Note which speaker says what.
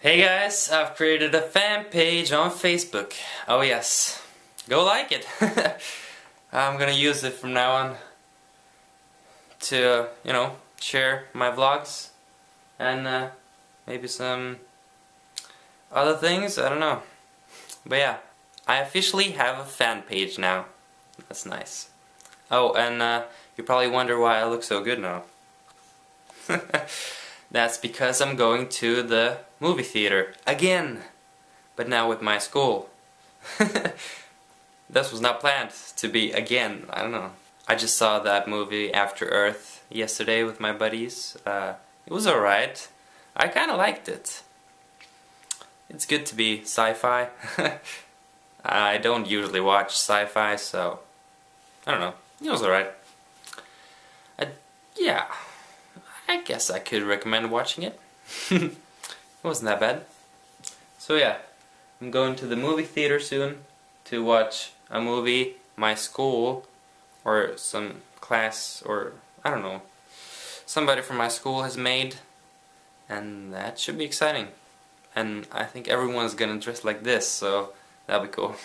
Speaker 1: Hey guys, I've created a fan page on Facebook. Oh yes, go like it. I'm gonna use it from now on to, share my vlogs and maybe some other things, I don't know. But yeah, I officially have a fan page now. That's nice. Oh, and you probably wonder why I look so good now. That's because I'm going to the movie theater again, but now with my school. This was not planned to be again, I don't know. I just saw that movie After Earth yesterday with my buddies. It was alright. I kinda liked it. It's good to be sci-fi. I don't usually watch sci-fi, so I don't know. It was alright. Yeah, I guess I could recommend watching it. It wasn't that bad. So yeah, I'm going to the movie theater soon to watch a movie my school or some class or I don't know, somebody from my school has made, and that should be exciting. And I think everyone's gonna dress like this, so that'll be cool.